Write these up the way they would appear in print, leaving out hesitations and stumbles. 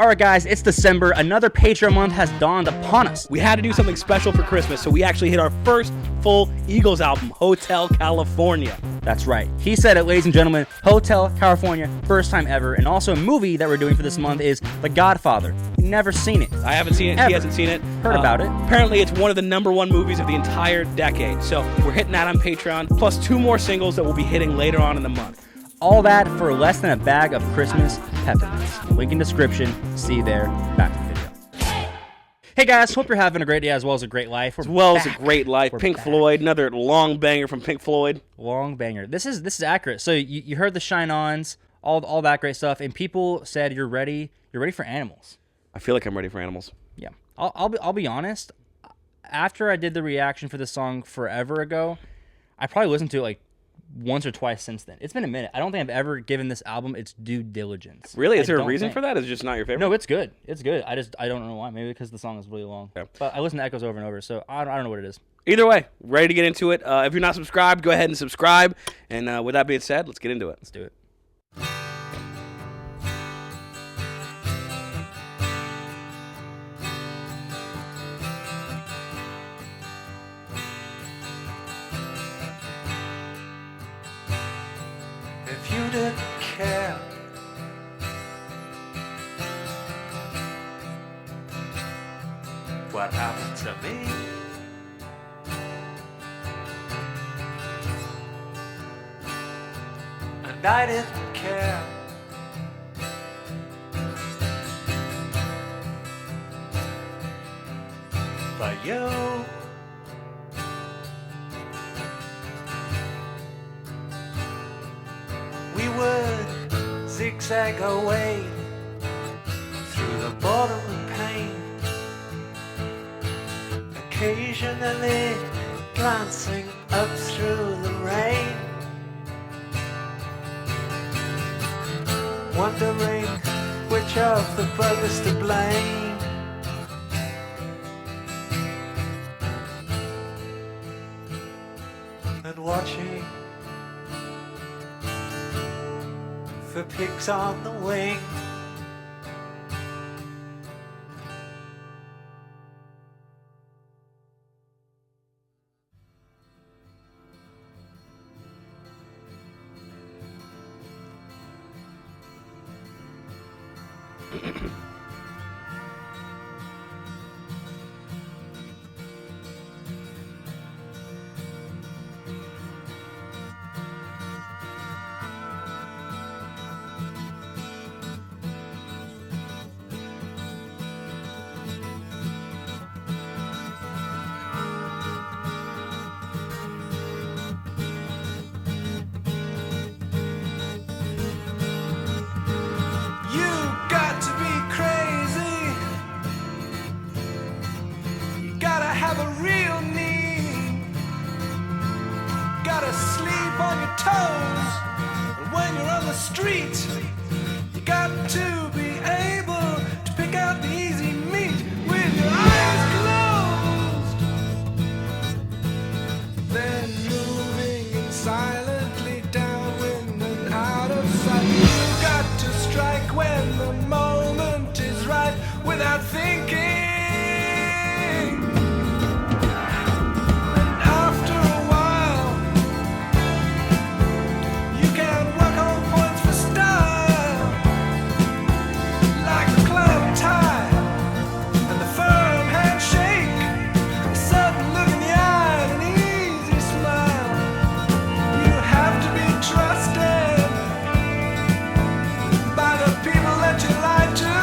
All right, guys, it's December. Another Patreon month has dawned upon us. We had to do something special for Christmas, so we actually hit our first full Eagles album, Hotel California. That's right. He said it, ladies and gentlemen. Hotel California, first time ever. And also a movie that we're doing for this month is The Godfather. Never seen it. I haven't seen it. Ever. He hasn't seen it. Heard about it. Apparently, it's one of the #1 movies of the entire decade. So we're hitting that on Patreon, plus 2 more singles that we'll be hitting later on in the month. All that for less than a bag of Christmas peppermints. Link in description. See you there. Back to the video. Hey guys, hope you're having a great day as well as a great life. As well as a great life. We're Pink back. Floyd, another long banger from Pink Floyd. Long banger. This is accurate. So you heard the Shine-Ons, all that great stuff, and people said you're ready for Animals. I feel like I'm ready for Animals. Yeah. I'll be honest. After I did the reaction for this song forever ago, I probably listened to it like once or twice since then. It's been a minute. I don't think I've ever given this album its due diligence. Really? Is there a reason for that? Is it just not your favorite? No, it's good. It's good. I don't know why. Maybe because the song is really long. Yeah. But I listen to Echoes over and over, so I don't know what it is. Either way, ready to get into it. If you're not subscribed, go ahead and subscribe. And with that being said, let's get into it. Let's do it. If you didn't care, what happened to me? And I didn't care. But you, we would zigzag our way through the bodily pain, occasionally glancing up through the rain, wondering which of the brothers to blame. And watching for pigs on the wing. You got to be crazy. You gotta have a real need. Gotta sleep on your toes. And when you're on the street, you got to be able to pick out the easy meat with your eyes closed. Then moving silently downwind and out of sight. You got to strike when the moment is right without thinking. And after a while, you can work on points for style, like the club tie and the firm handshake, a sudden look in the eye and an easy smile. You have to be trusted by the people that you lie to.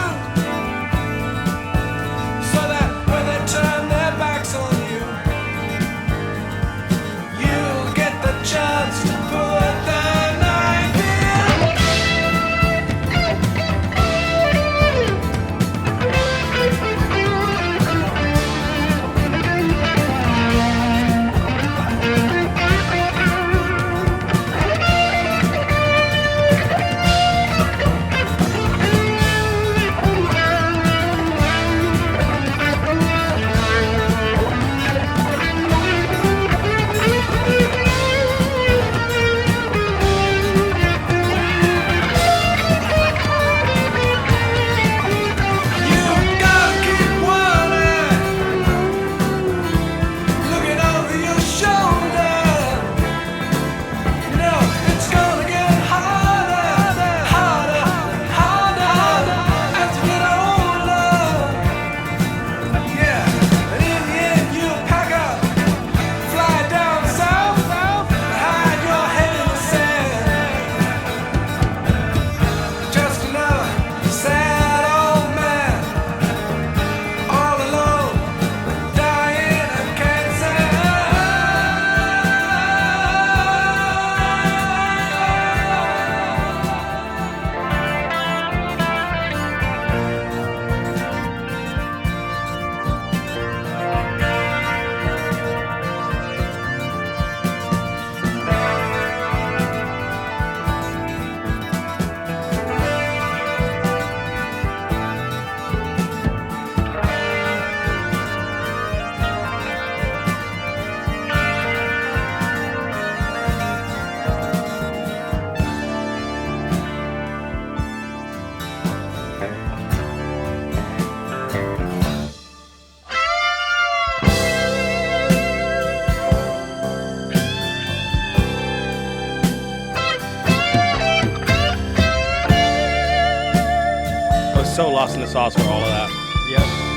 so lost in the sauce for all of that. Yep.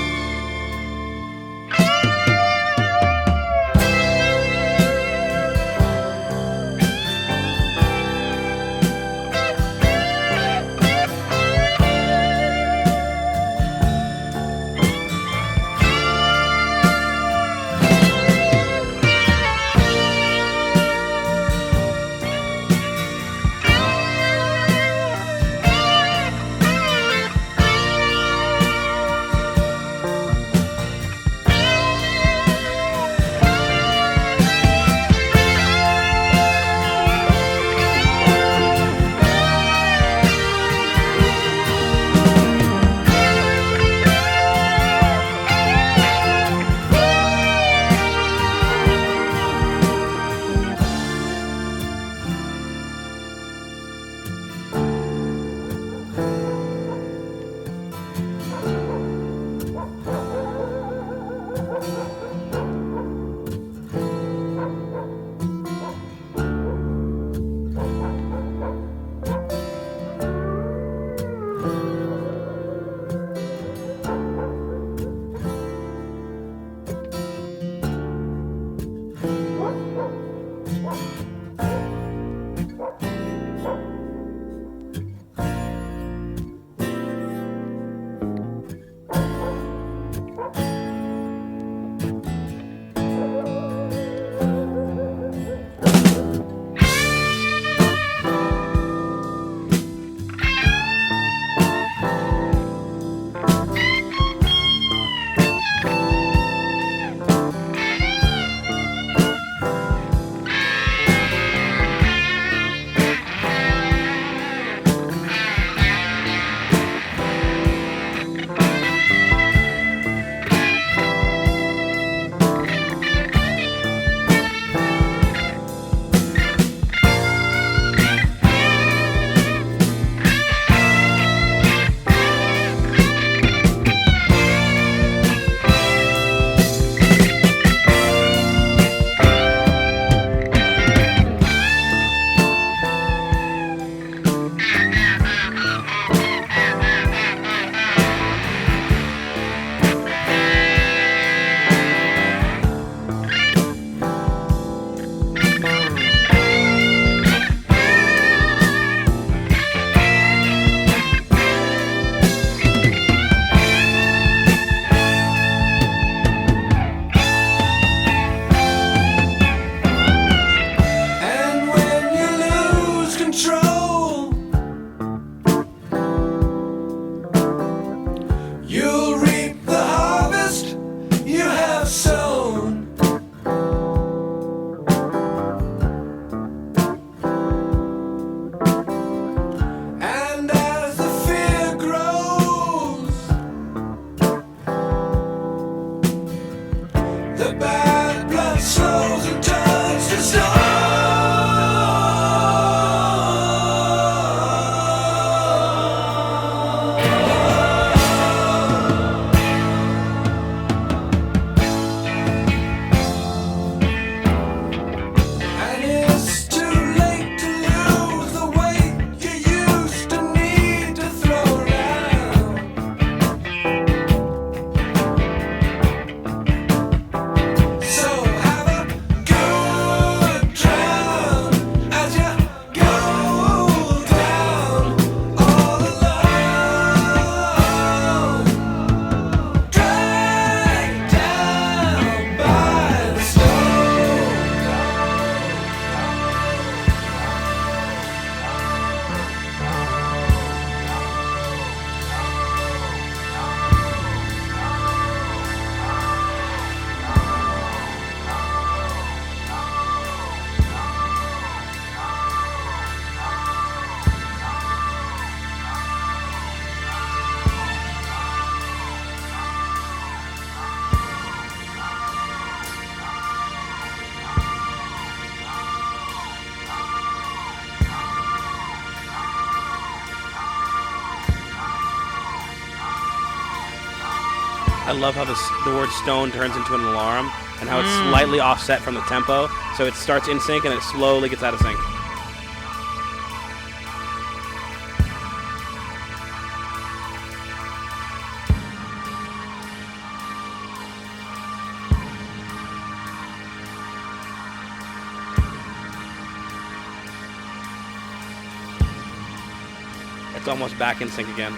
I love how the word stone turns into an alarm and how it's slightly offset from the tempo. So it starts in sync and it slowly gets out of sync. It's almost back in sync again.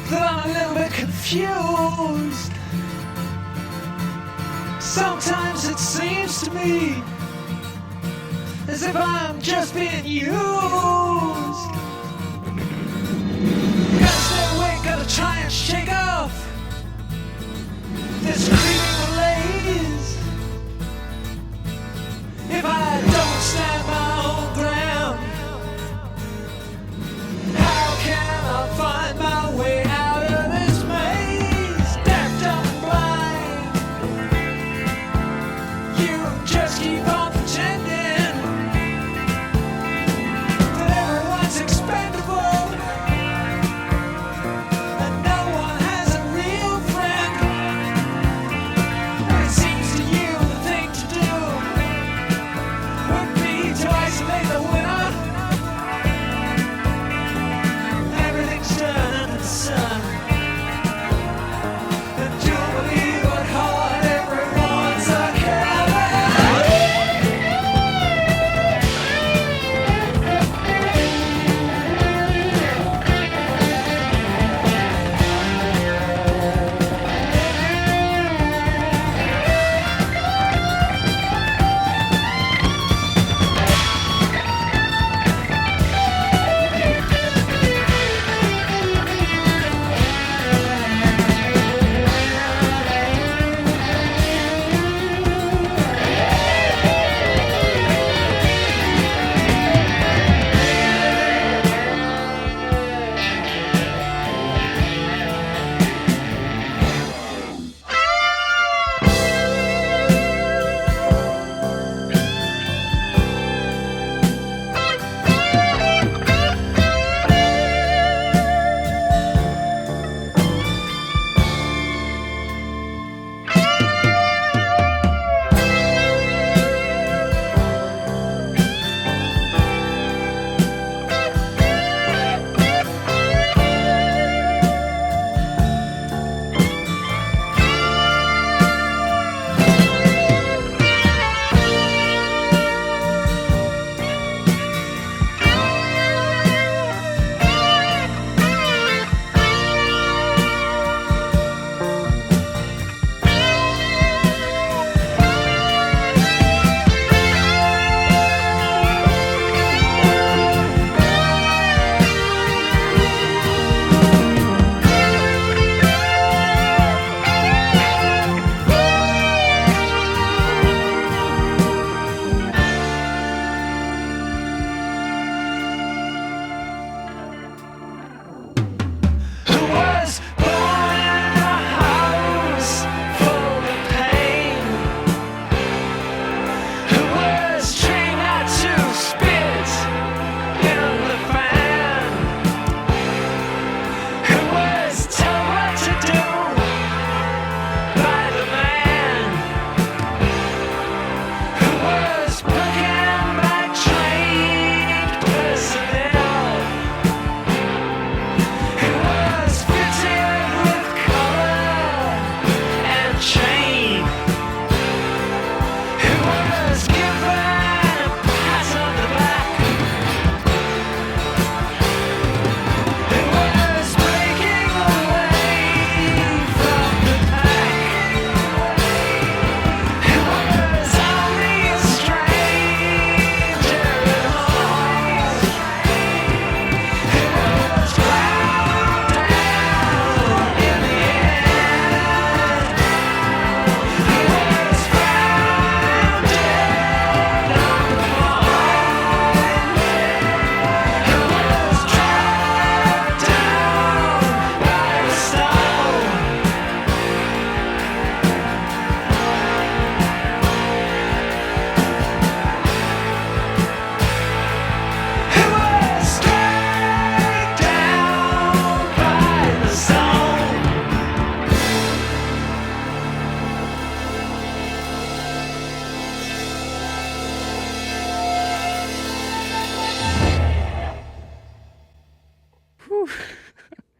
that I'm a little bit confused. Sometimes it seems to me as if I'm just being used. Gotta stay awake, gotta try and shake off this creeping malaise. If I don't stand my own ground, how can I find my way out of this maze? Deaf, dumb, blind, you just keep on pretending that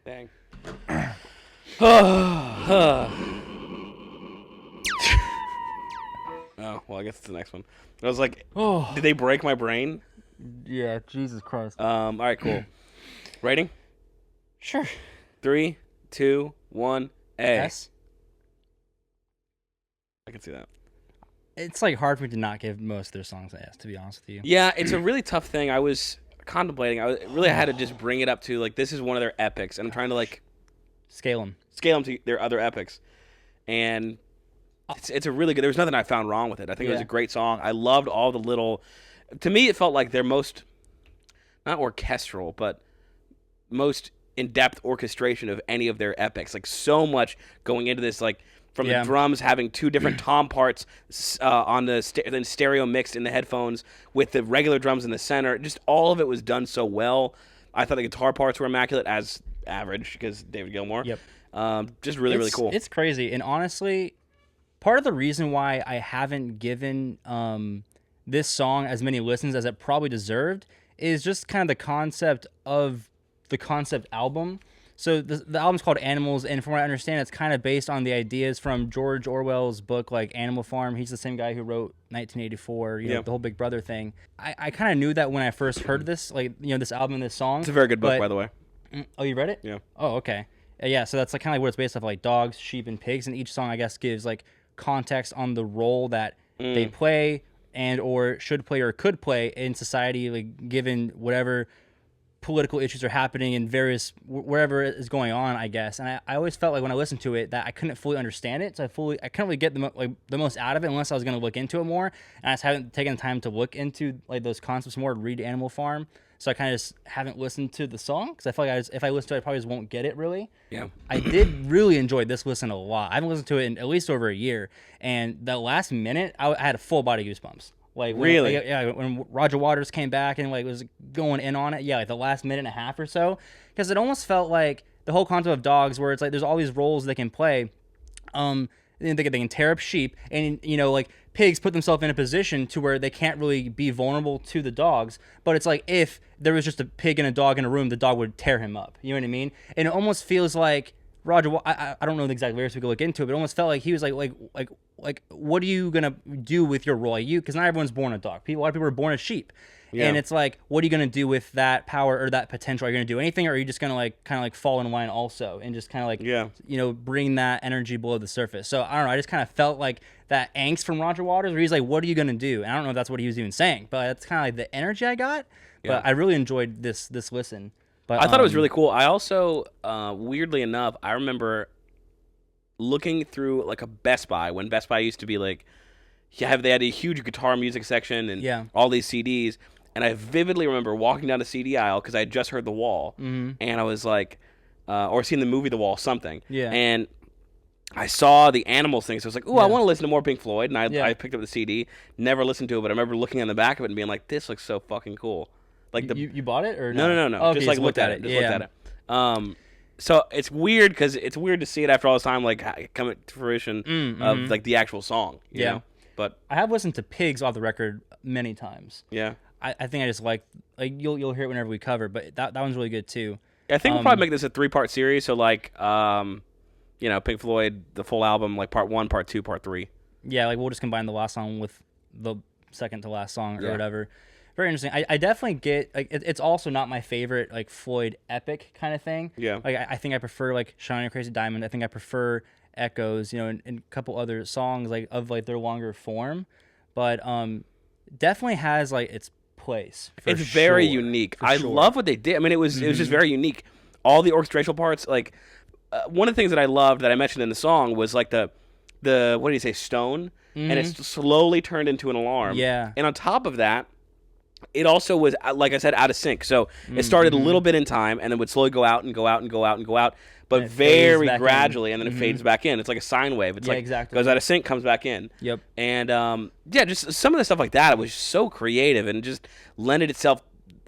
Dang. Oh, well, I guess it's the next one. I was like, Oh. did they break my brain? Yeah, Jesus Christ. All right, cool. Rating? Sure. 3, 2, 1, A. S. I can see that. It's like hard for me to not give most of their songs an S, to be honest with you. Yeah, it's a really tough thing. I was contemplating. I had to just bring it up to, like, this is one of their epics, and I'm trying to, like, Scale them. scale them to their other epics. And it's a really good. There was nothing I found wrong with it. I think it was a great song. I loved all the little. To me, it felt like their most, not orchestral, but most in-depth orchestration of any of their epics. Like so much going into this, like from the drums having two different tom parts on the then stereo mixed in the headphones with the regular drums in the center. Just all of it was done so well. I thought the guitar parts were immaculate, as average because David Gilmour. Yep. Just really cool. It's crazy, and honestly, part of the reason why I haven't given this song as many listens as it probably deserved is just kind of the concept of the concept album. So the album's called Animals, and from what I understand, it's kind of based on the ideas from George Orwell's book, like Animal Farm. He's the same guy who wrote 1984, the whole Big Brother thing. I kind of knew that when I first heard this, like, this album and this song. It's a very good book, by the way. Oh, you read it? Yeah. Oh, okay. Yeah, so that's like kind of like what it's based off, like dogs, sheep, and pigs, and each song, I guess, gives like context on the role that they play and or should play or could play in society, like given whatever political issues are happening in various wherever it is going on, I guess. And I always felt like when I listened to it that I couldn't fully understand it, so I couldn't really get the most out of it unless I was going to look into it more. And I just haven't taken the time to look into like those concepts more, read Animal Farm. So I kind of just haven't listened to the song because I feel like if I listen to it, I probably just won't get it really. Yeah. I did really enjoy this listen a lot. I haven't listened to it in at least over a year, and the last minute I had a full body goosebumps. Like really? When Roger Waters came back and like was going in on it, like the last minute and a half or so, because it almost felt like the whole concept of dogs, where it's like there's all these roles they can play. They can tear up sheep, and like pigs put themselves in a position to where they can't really be vulnerable to the dogs. But it's like if there was just a pig and a dog in a room, the dog would tear him up. You know what I mean? And it almost feels like Roger. I don't know the exact lyrics. We could look into it, but it almost felt like he was like, what are you gonna do with your role? Because not everyone's born a dog. A lot of people are born as sheep. Yeah. And it's like, what are you going to do with that power or that potential? Are you going to do anything, or are you just going to like kind of like fall in line also and just kind of like, bring that energy below the surface? So I don't know. I just kind of felt like that angst from Roger Waters where he's like, what are you going to do? And I don't know if that's what he was even saying, but that's kind of like the energy I got. Yeah. But I really enjoyed this listen. But I thought it was really cool. I also, weirdly enough, I remember looking through like a Best Buy when Best Buy used to be like, they had a huge guitar music section and all these CDs. And I vividly remember walking down the CD aisle because I had just heard The Wall, and I was like, or seen the movie The Wall, something. Yeah. And I saw the Animals thing, so I was like, ooh, I want to listen to more Pink Floyd. And I picked up the CD, never listened to it, but I remember looking on the back of it and being like, this looks so fucking cool. Like you bought it or no? No. Oh, just like looked at it. Just looked at it. So it's weird because it's weird to see it after all this time, like come to fruition of like the actual song. You know? But I have listened to Pigs off the record many times. Yeah. I think I just like you'll hear it whenever we cover, but that one's really good too. I think we'll probably make this a 3-part series. So like, Pink Floyd, the full album, like part 1, part 2, part 3. Yeah, like we'll just combine the last song with the second to last song or whatever. Very interesting. I definitely get like it's also not my favorite like Floyd epic kind of thing. Yeah. Like I think I prefer like Shine on a Crazy Diamond. I think I prefer Echoes. And a couple other songs like of like their longer form, but definitely has like its place. It's very unique. I love what they did. I mean, it was just very unique. All the orchestral parts, like one of the things that I loved that I mentioned in the song was like the what do you say, stone, and it slowly turned into an alarm. Yeah. And on top of that, it also was, like I said, out of sync. So it started a little bit in time, and then would slowly go out and go out and go out and go out, but very gradually, and then it fades back in. It's like a sine wave. It's like exactly. Goes out of sync, comes back in. Yep. And just some of the stuff like that, it was so creative and just lended itself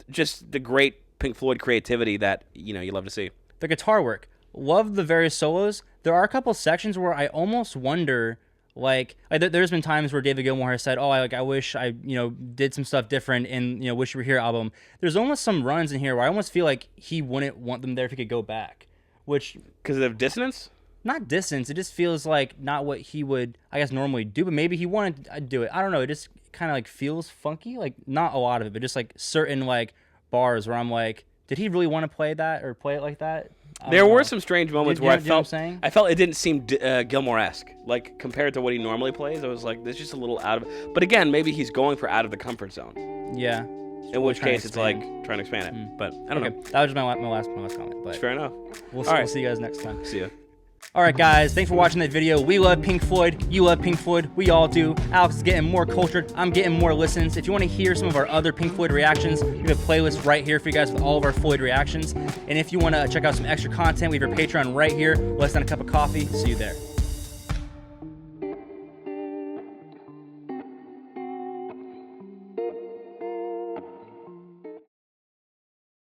just the great Pink Floyd creativity that you love to see. The guitar work, love the various solos. There are a couple sections where I almost wonder Like there's been times where David Gilmour has said, "Oh, I wish I did some stuff different in Wish You Were Here album." There's almost some runs in here where I almost feel like he wouldn't want them there if he could go back, which because of dissonance. Not distance. It just feels like not what he would, I guess, normally do. But maybe he wanted to do it. I don't know. It just kind of like feels funky. Like not a lot of it, but just like certain like bars where I'm like, did he really want to play that or play it like that? There were some strange moments where I felt it didn't seem Gilmour-esque, like compared to what he normally plays. I was like, this is just a little out of. But again, maybe he's going for out of the comfort zone. Yeah. In which case, it's like trying to expand it. But I don't know. That was just my last comment. But fair enough. We'll see you guys next time. See ya. All right, guys, thanks for watching that video. We love Pink Floyd. You love Pink Floyd. We all do. Alex is getting more cultured. I'm getting more listens. If you want to hear some of our other Pink Floyd reactions, we have a playlist right here for you guys with all of our Floyd reactions. And if you want to check out some extra content, we have our Patreon right here. Less than a cup of coffee. See you there.